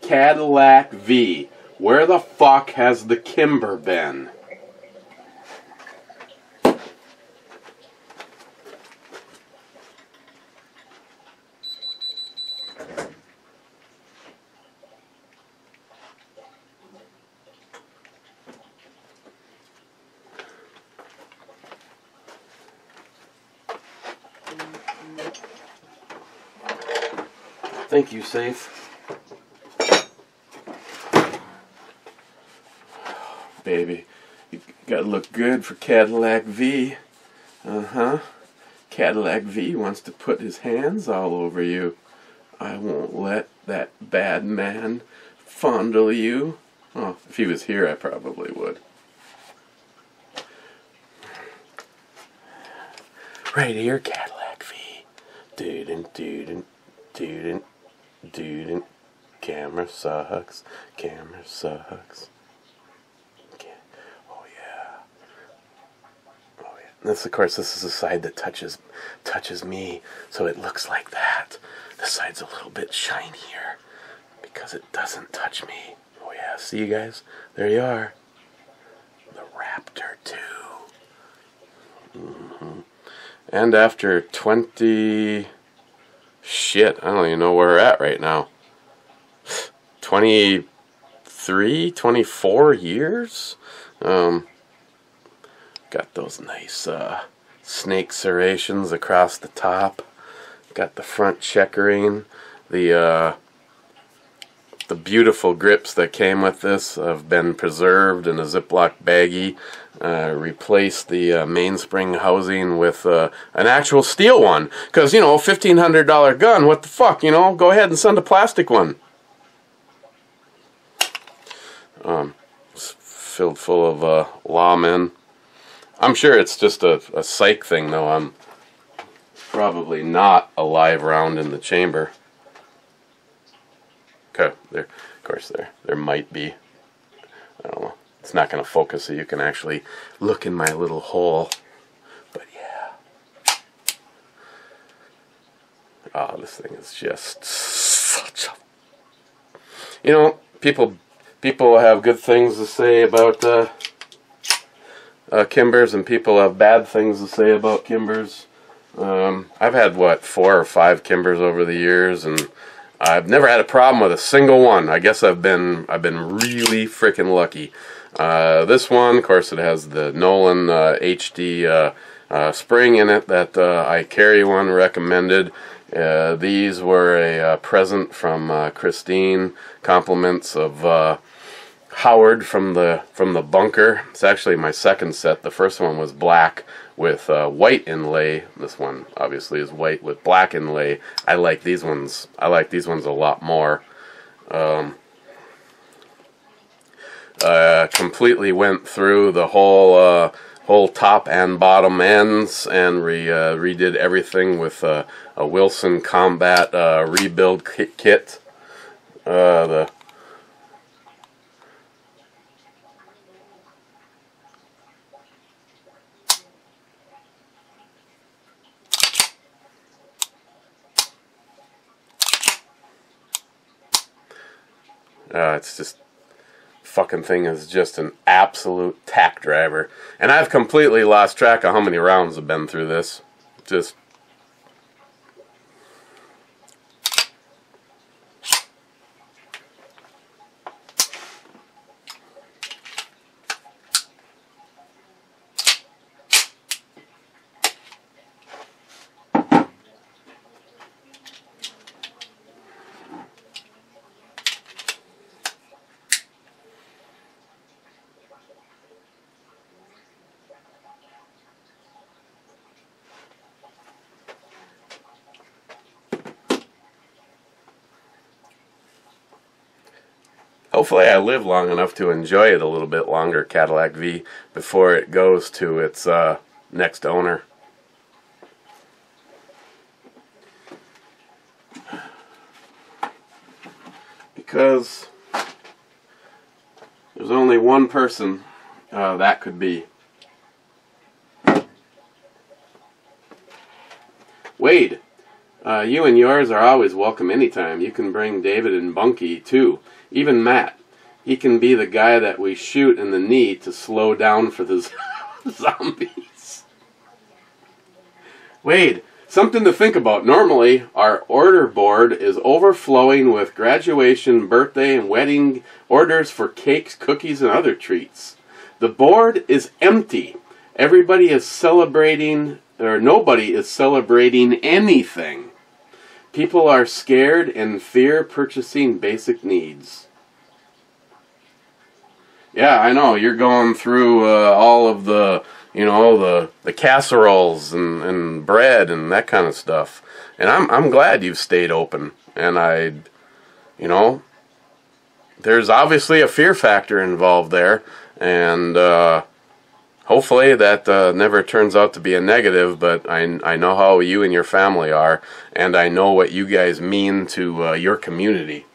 Cadillac V. Where the fuck has the Kimber been? Thank you, Safe. Baby, you gotta look good for Cadillac V. Cadillac V wants to put his hands all over you. I won't let that bad man fondle you. Oh, if he was here, I probably would. Right here, Cadillac V. Dudin. Camera sucks. This, of course, this is the side that touches me, so it looks like that. This side's a little bit shinier because it doesn't touch me. Oh yeah, see you guys? There you are. The Raptor 2. And after 20... Shit, I don't even know where we're at right now. 23, 24 years? Got those nice snake serrations across the top. Got the front checkering. The beautiful grips that came with this have been preserved in a Ziploc baggie. Replaced the mainspring housing with an actual steel one. Because, you know, $1,500 gun, what the fuck, you know? Go ahead and send a plastic one. It's filled full of lawmen. I'm sure it's just a psych thing, though. I'm probably not a live round in the chamber. Okay, there, of course, there might be. I don't know. It's not going to focus so you can actually look in my little hole. But yeah. Oh, this thing is just such a... You know, people have good things to say about Kimbers, and people have bad things to say about Kimbers. I've had, what, 4 or 5 Kimbers over the years, and I've never had a problem with a single one. I guess I've been really freaking lucky. This one, of course, it has the Nolan HD spring in it that I carry one recommended. These were a present from Christine. Compliments of Howard from the bunker. It's actually my second set. The first one was black with white inlay. This one obviously is white with black inlay. I like these ones. I like these ones a lot more. Completely went through the whole top and bottom ends and redid everything with a Wilson Combat rebuild kit. It's just, fucking thing is just an absolute tack driver. And I've completely lost track of how many rounds have been through this. Just... hopefully I live long enough to enjoy it a little bit longer, Cadillac V, before it goes to its next owner. Because there's only one person that could be. Wade, you and yours are always welcome anytime. You can bring David and Bunky, too. Even Matt. He can be the guy that we shoot in the knee to slow down for the zombies. Wade, something to think about. Normally, our order board is overflowing with graduation, birthday, and wedding orders for cakes, cookies, and other treats. The board is empty. Everybody is celebrating... or nobody is celebrating anything. People are scared and fear purchasing basic needs. Yeah, I know. You're going through all of the, the casseroles and bread and that kind of stuff. And I'm glad you've stayed open. And there's obviously a fear factor involved there. And, hopefully that never turns out to be a negative, but I know how you and your family are, and I know what you guys mean to your community.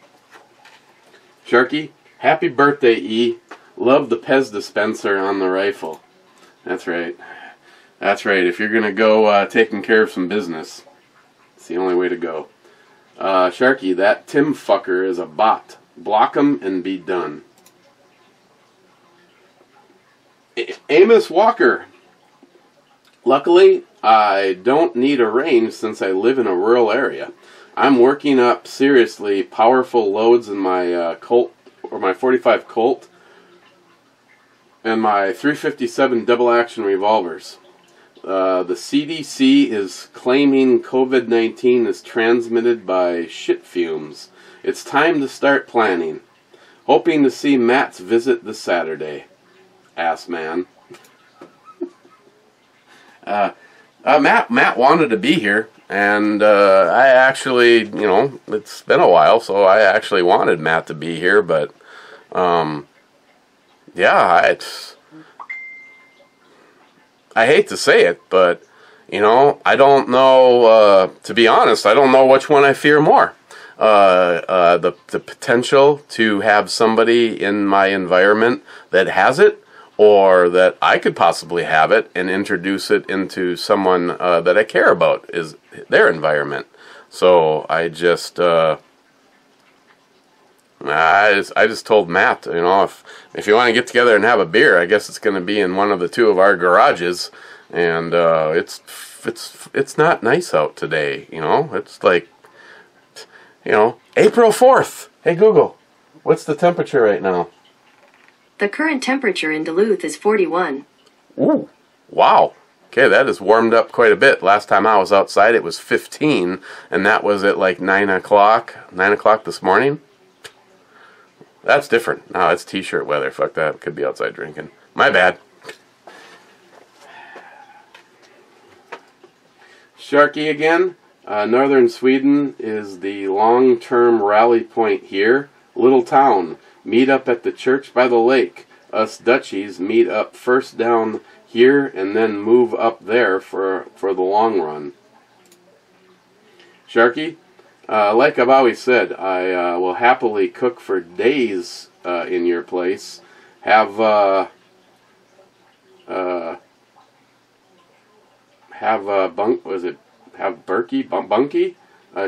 Sharky, happy birthday, E. Love the Pez dispenser on the rifle. That's right. That's right. If you're going to go taking care of some business, it's the only way to go. Sharky, that Tim fucker is a bot. Block him and be done. Amos Walker. Luckily, I don't need a range since I live in a rural area. I'm working up seriously powerful loads in my Colt, or my 45 Colt, and my 357 double action revolvers. The CDC is claiming COVID-19 is transmitted by shit fumes. It's time to start planning. Hoping to see Matt's visit this Saturday. Ass man. Matt wanted to be here, and I actually, it's been a while, so I actually wanted Matt to be here, but yeah, I hate to say it, but I don't know. To be honest, I don't know which one I fear more. The potential to have somebody in my environment that has it, or that I could possibly have it and introduce it into someone that I care about, is their environment. So I just told Matt, if you want to get together and have a beer, I guess it's going to be in one of the two of our garages, and it's not nice out today. It's like, April 4th. Hey Google, what's the temperature right now? The current temperature in Duluth is 41. Ooh, wow. Okay, that has warmed up quite a bit. Last time I was outside, it was 15, and that was at like 9 o'clock this morning. That's different. No, it's t-shirt weather. Fuck that. Could be outside drinking. My bad. Sharky again. Northern Sweden is the long-term rally point here. Little town. Meet up at the church by the lake. Us Dutchies meet up first down here and then move up there for the long run. Sharky, like I've always said, I will happily cook for days in your place. Have Bunky?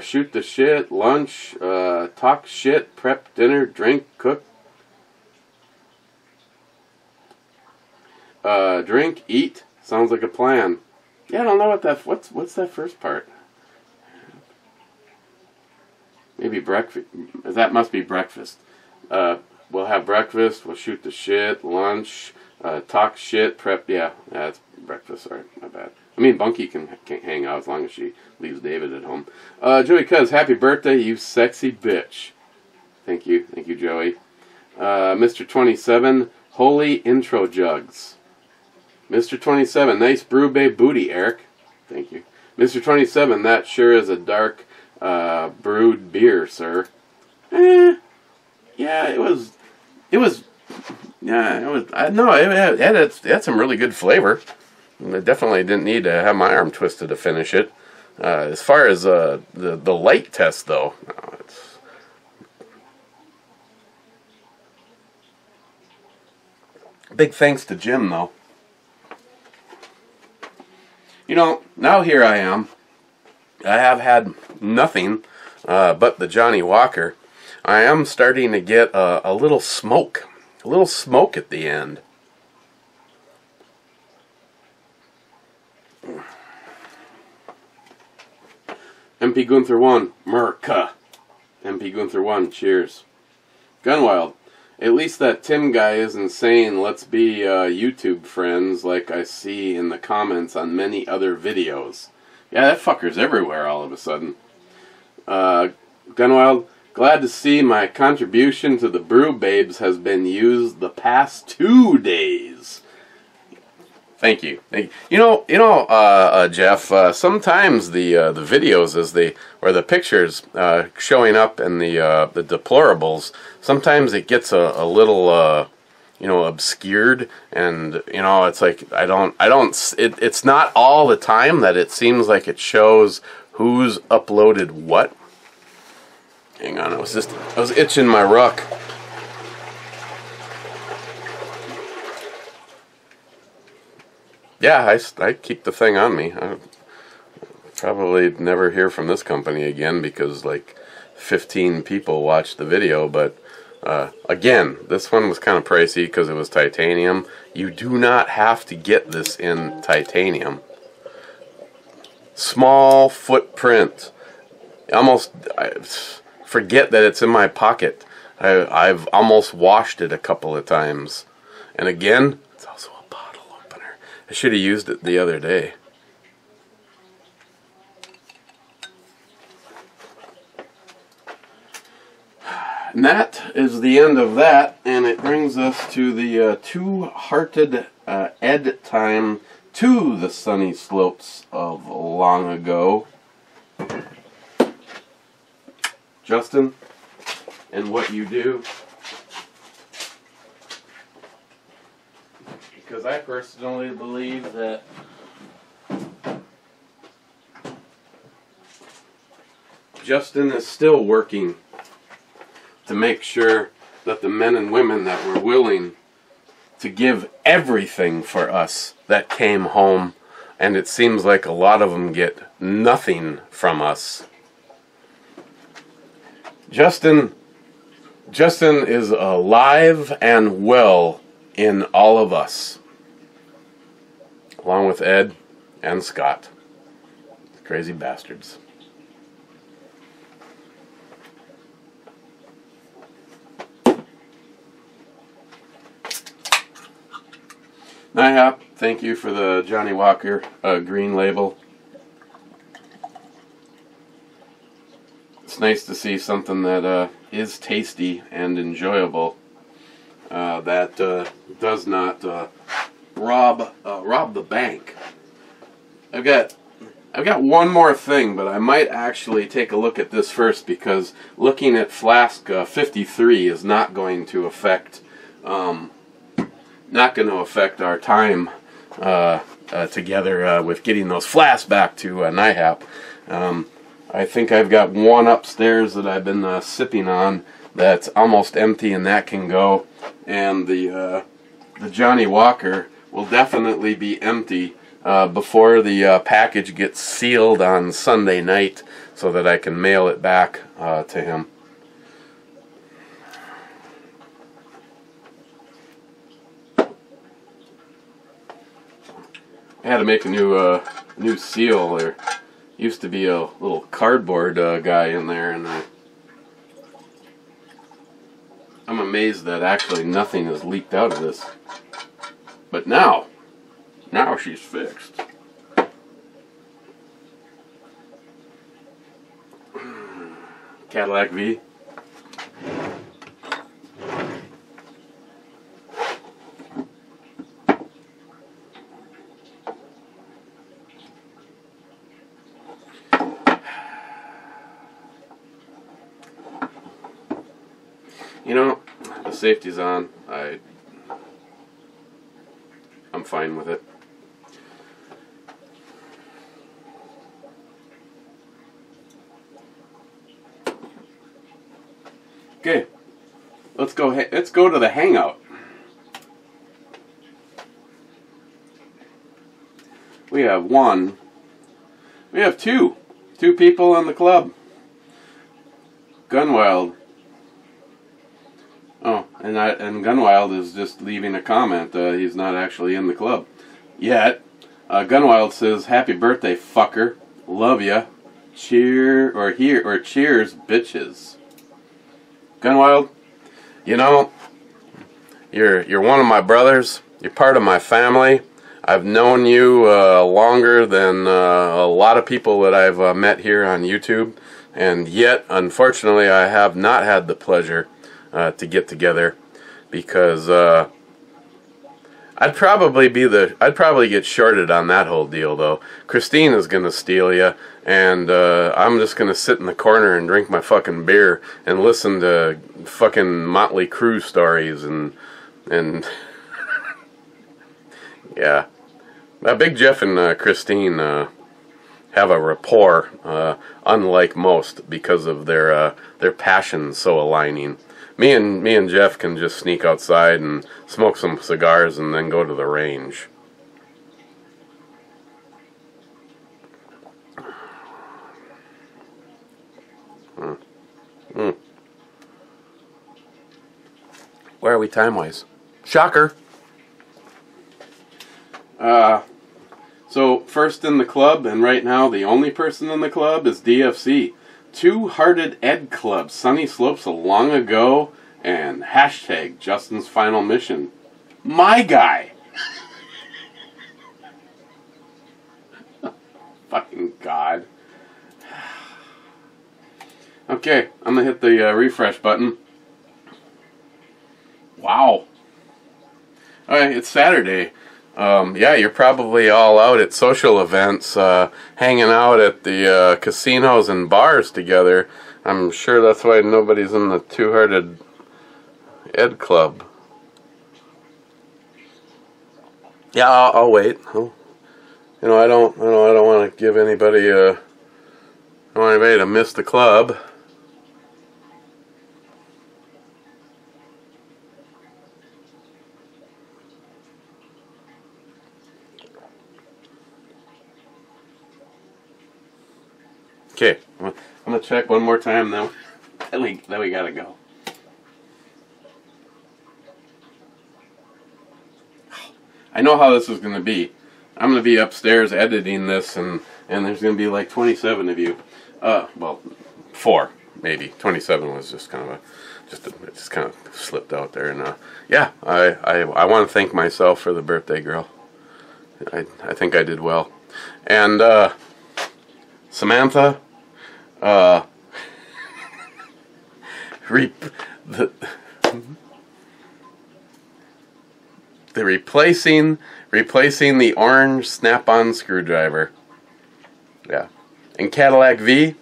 Shoot the shit, lunch, talk shit, prep dinner, drink, cook. Drink, eat. Sounds like a plan. Yeah, I don't know what's that first part. Maybe breakfast. That must be breakfast. We'll have breakfast. We'll shoot the shit, lunch, talk shit, prep. Yeah, that's breakfast. Sorry, my bad. I mean, Bunky can hang out as long as she leaves David at home. Joey Cuz, happy birthday, you sexy bitch. Thank you, Joey. Mr. 27, holy intro jugs. Mr. 27, nice brew bay booty, Eric. Thank you. Mr. 27, that sure is a dark brewed beer, sir. Yeah, it was It was, yeah, it was. No, it had some really good flavor. I definitely didn't need to have my arm twisted to finish it. As far as the light test, though, it's big thanks to Jim, though. You know, now here I am. I have had nothing but the Johnnie Walker. I am starting to get a little smoke at the end. MP Gunther 1, Merca. MP Gunther 1, cheers. Gunwild, at least that Tim guy isn't saying let's be YouTube friends like I see in the comments on many other videos. Yeah, that fucker's everywhere all of a sudden. Gunwild, glad to see my contribution to the Brew Babes has been used the past 2 days. Thank you. You know, Jeff. Sometimes the videos or the pictures showing up in the deplorables. Sometimes it gets a little obscured, and it's like it's not all the time that it seems like it shows who's uploaded what. Hang on, I was itching my ruck. Yeah, I keep the thing on me. I probably never hear from this company again because like 15 people watched the video. But again, this one was kind of pricey because it was titanium. You do not have to get this in titanium. Small footprint. Forget that it's in my pocket. I've almost washed it a couple of times. And again, it's also a bottle opener. I should have used it the other day. And that is the end of that, and it brings us to the two-hearted Ed time to the sunny slopes of long ago. Justin, and what you do. Because I personally believe that Justin is still working to make sure that the men and women that were willing to give everything for us that came home, and it seems like a lot of them get nothing from us. Justin is alive and well in all of us, along with Ed and Scott, crazy bastards. NIHAP, thank you for the Johnnie Walker green label. It's nice to see something that is tasty and enjoyable that does not rob the bank. I've got one more thing, but I might actually take a look at this first because looking at Flask 53 is not going to affect our time together with getting those flasks back to NIHAP. I think I've got one upstairs that I've been sipping on that's almost empty, and that can go. And the Johnnie Walker will definitely be empty before the package gets sealed on Sunday night, so that I can mail it back to him. I had to make a new seal. There used to be a little cardboard guy in there, and I'm amazed that actually nothing has leaked out of this. But now she's fixed. Cadillac V. You know, the safety's on, I'm fine with it. Okay, let's go to the hangout. We have two people in the club. Gunwild. Oh, and Gunwild is just leaving a comment. He's not actually in the club yet. Gunwild says, "Happy birthday, fucker. Love ya. Cheers, bitches." Gunwild, you know, you're one of my brothers. You're part of my family. I've known you longer than a lot of people that I've met here on YouTube, and yet, unfortunately, I have not had the pleasure to get together, because I'd probably get shorted on that whole deal, though. Christine is gonna steal you, and I'm just gonna sit in the corner and drink my fucking beer and listen to fucking Motley Crue stories and yeah. Big Jeff and Christine have a rapport unlike most, because of their passions so aligning. Me and Jeff can just sneak outside and smoke some cigars and then go to the range. Where are we time-wise? Shocker! So, first in the club, and right now the only person in the club, is DFC. Two-Hearted Ed Club, Sunny Slopes long ago, and hashtag Justin's Final Mission. My guy! Fucking God. Okay, I'm gonna hit the refresh button. Wow. Alright, it's Saturday. Yeah, you're probably all out at social events, hanging out at the casinos and bars together. I'm sure that's why nobody's in the Two-Hearted Ed Club. Yeah, I'll wait. You know, I don't want to give anybody I don't want anybody to miss the club. Okay, I'm gonna check one more time now. Then we gotta go. I know how this is gonna be. I'm gonna be upstairs editing this, and there's gonna be like 27 of you. Well, 4 maybe. 27 was just kind of it just kind of slipped out there. And yeah, I want to thank myself for the birthday girl. I think I did well. And Samantha. Replacing the orange snap-on screwdriver. Yeah, and Cadillac V.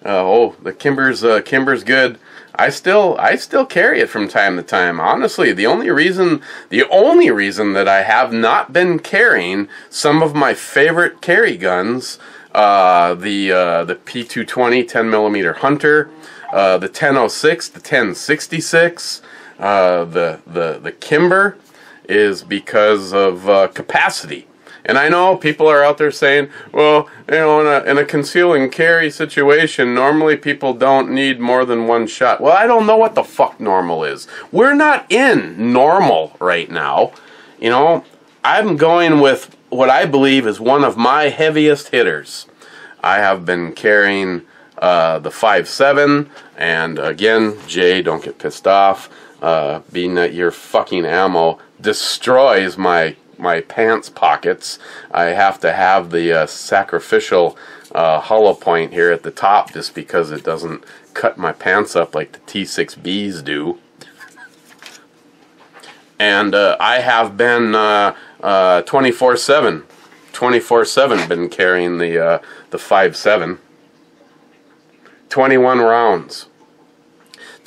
The Kimber's good. I still carry it from time to time. Honestly, the only reason that I have not been carrying some of my favorite carry guns, the P220 10mm Hunter, the 1006, the 1066, the Kimber, is because of capacity. And I know people are out there saying, well, you know, in a conceal and carry situation, normally people don't need more than one shot. Well, I don't know what the fuck normal is. We're not in normal right now. You know, I'm going with what I believe is one of my heaviest hitters. I have been carrying the 5.7, and again, Jay, don't get pissed off, being that your fucking ammo destroys my pants pockets. I have to have the sacrificial hollow point here at the top, just because it doesn't cut my pants up like the T6Bs do. And I have been 24/7 been carrying the 5.7. 21 rounds.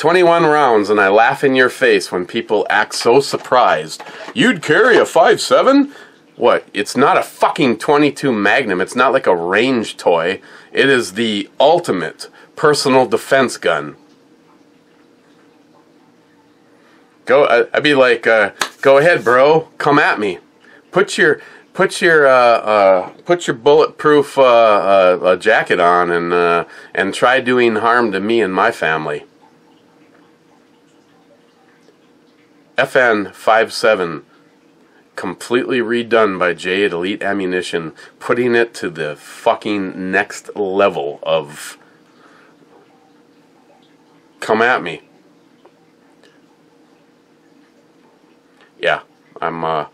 21 rounds, and I laugh in your face when people act so surprised. You'd carry a 5.7? What? It's not a fucking 22 Magnum. It's not like a range toy. It is the ultimate personal defense gun. I'd be like, go ahead, bro. Come at me. Put your bulletproof jacket on and try doing harm to me and my family. FN 5.7, completely redone by J at Elite Ammunition, putting it to the fucking next level of come at me. Yeah, I'm a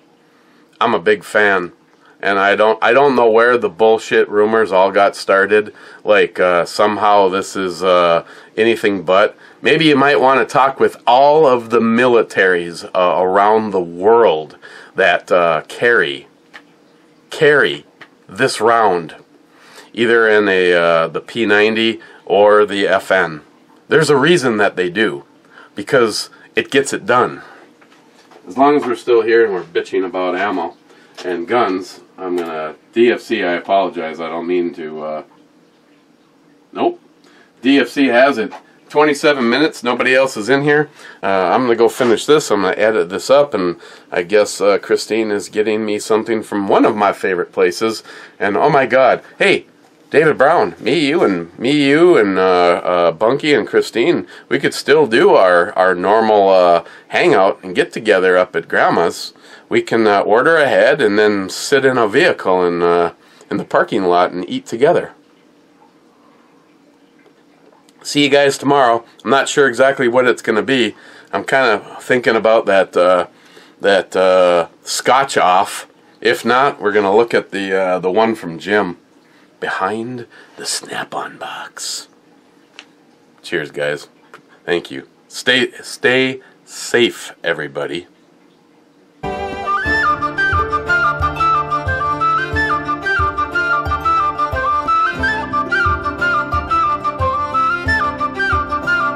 big fan, and I don't know where the bullshit rumors all got started. Like somehow this is anything but. Maybe you might want to talk with all of the militaries around the world that carry this round, either in the P90 or the FN. There's a reason that they do, because it gets it done. As long as we're still here and we're bitching about ammo and guns, I'm gonna DFC. I apologize. I don't mean to. Nope. DFC has it. 27 minutes, nobody else is in here. I'm going to go finish this. I'm going to edit this up, and I guess Christine is getting me something from one of my favorite places. And oh my God, hey, David Brown, me, you, and Bunky and Christine, we could still do our normal hangout and get together up at Grandma's. We can order ahead and then sit in a vehicle in the parking lot and eat together. See you guys tomorrow. I'm not sure exactly what it's going to be. I'm kind of thinking about that Scotch off. If not, we're going to look at the one from Jim, Behind the Snap-on Box. Cheers, guys. Thank you. Stay safe, everybody.